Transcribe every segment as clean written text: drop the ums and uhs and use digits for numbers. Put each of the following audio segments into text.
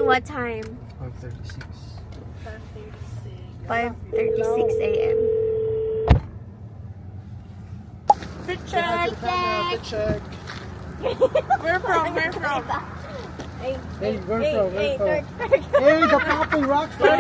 what time? 5:36. 5:36 a.m. Check. Check. Where from? Hey, where from? Hey, the Papa Rockstar.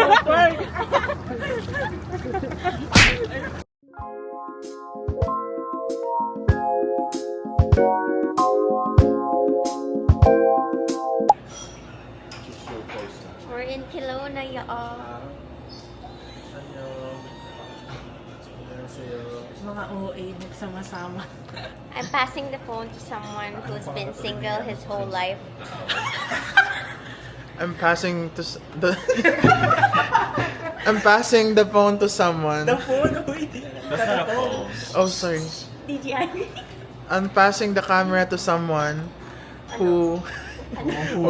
We're in Kelowna, y'all. Mga OA nagsama-sama. I'm passing the phone to someone who's been single his whole life. I'm passing to I'm passing the phone to someone. The phone? That's not a phone. Oh, sorry. DJI. I'm passing the camera to someone who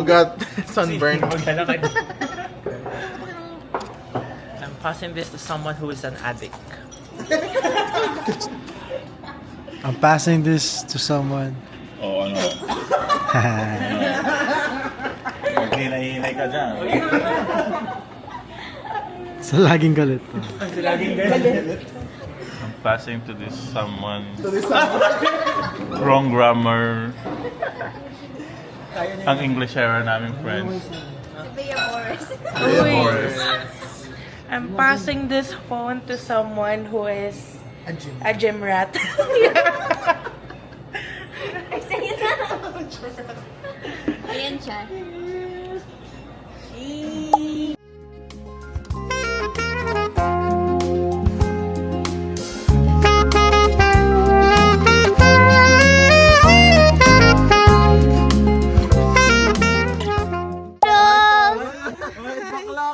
got sunburned. I'm passing this to someone who is an addict. I'm passing this to someone. Oo, ano? Maghinay-hinay ka dyan. Sa laging galit. I'm passing to this someone. Wrong grammar. Ang English era namin friends. Bea Boris. Boris. I'm passing this phone to someone who is a gym rat. Ay, sa'yo na. Ayan siya.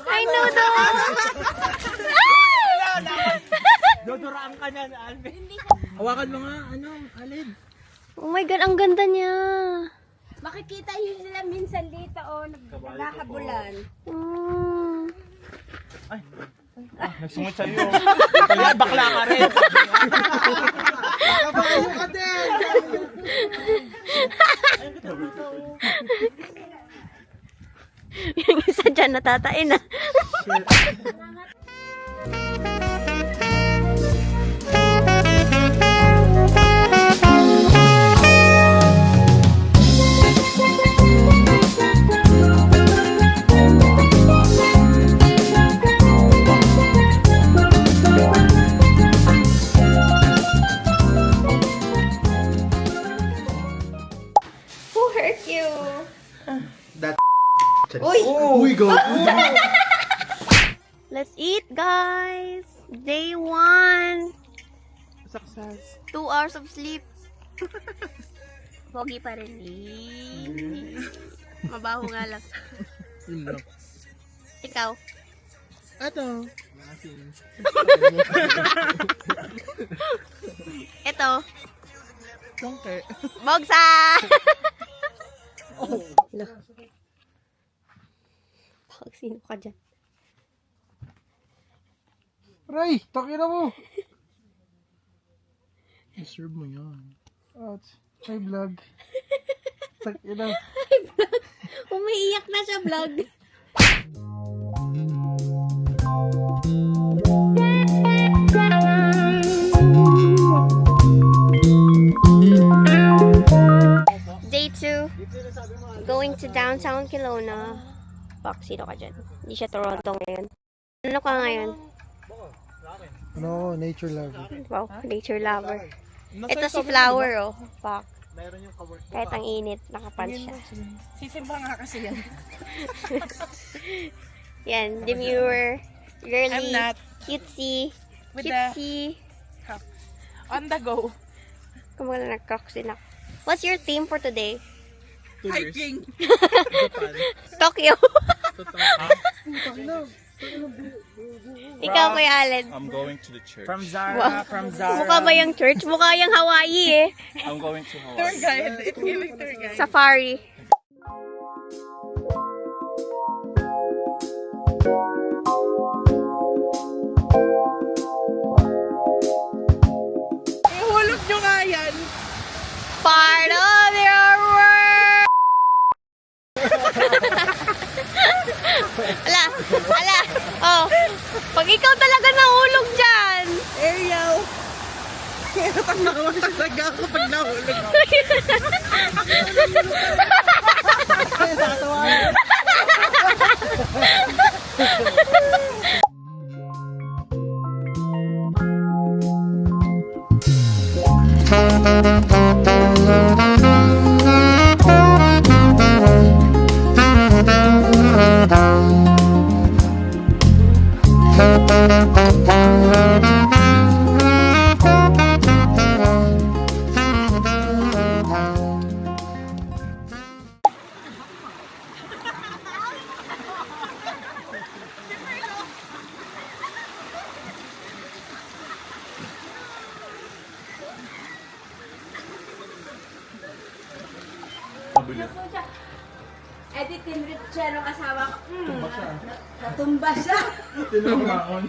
Hi, Noodles! Dodoraan ka niyan, Alvin. Hawakan mo nga, Alin. Oh my God, ang ganda niya. Makikita yun sila minsan dito, naghahabulan. Mm. Nagsungit sa'yo. Bakla ka rin. Yung isa dyan natatain na. Who hurt you? We go. Let's eat, guys. Day 1. Success. 2 hours of sleep. Pogi pa rin. Mabaho nga lang. Ikaw. Ito. Ito. Tongke. Bogsa! Bakit sino ka dyan? Ray, takina mo. I-serve mo yan. Hi, vlog. Takina. Umiiyak na siya, vlog. Day 2. Going to downtown Kelowna. Bak, sino ka dyan? Hindi siya Toronto ngayon. Ano ka ngayon? No, nature lover. Wow, nature lover. Ito si Flower, oh. Bak. Kahit ang init, nakapant siya. Sisimba nga kasi yan. Yan, demure, girly, I'm not. cutesy, With cutesy. On the go. Kumbaga na nag-crocs din ako. What's your theme for today? Hiking. Tokyo. Ikaw, Kuya Allen. I'm going to the church. From Zara, Wow. from Zara. Mukha ba yung church? Mukha yung Hawaii eh. I'm going to Tour Hawaii. guide. It's giving tour guide. Safari. Ihulog nyo nga yan. Part of your world! Ala, ala. Oh, pag ikaw talaga nahulog dyan. Ariel! Kaya naman talaga ako pag nahulog. Edit tinrit siya nung asawa ko. Natumba siya. Tinumaon.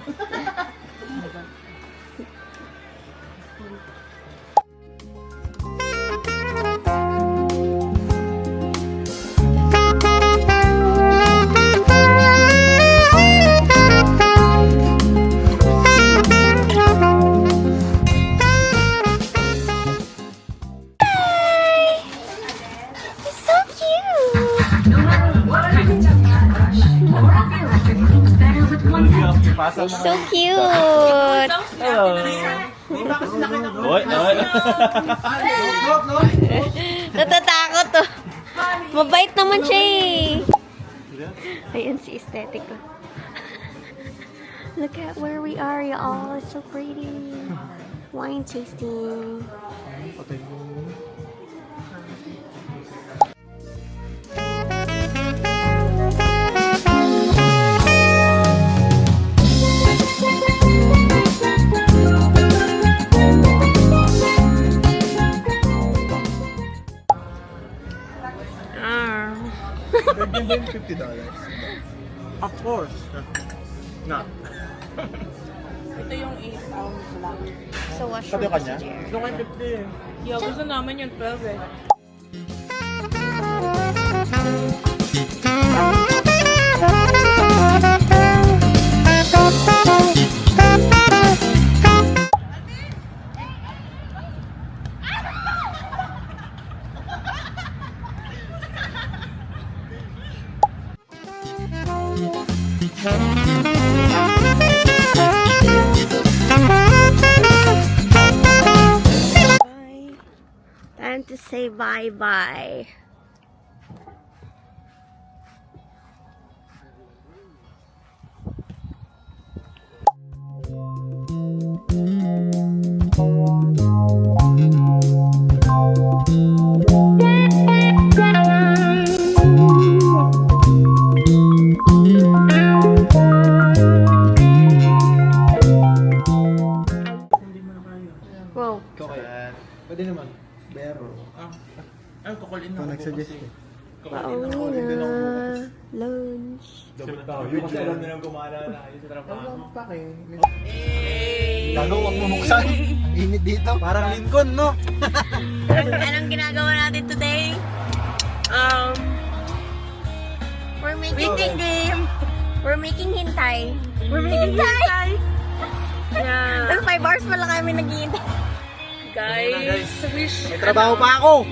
So cute. Pasok So cute. Oy, oy. Natatakot to. Mabait naman siya eh. Ayan si aesthetic ko. Look at where we are, y'all. It's so pretty. Wine tasting. Bigyan ba yung $50? Of course. Not. Ito yung 8 ounce lang. So wash Sabi your ka niya? chair. Gusto ko yung 50 eh. Yo, gusto namin yung 12 eh. Bye. Time to say bye-bye. Wow. Pwede naman. Pero, Ay, kukulin na kung ako nag-suggest bukas ko. eh. Pauwi na. Lunch. Kasi alam nilang gumana na kayo sa trabaho. Gago, huwag mo buksan. Init dito. Parang Lincoln, no? Anong ginagawa natin today? We're making game. We're making hintay. We're making hintay. Yeah. Tapos 5 hours pa lang kami naghihintay. Guys, wish Trabaho pa ako.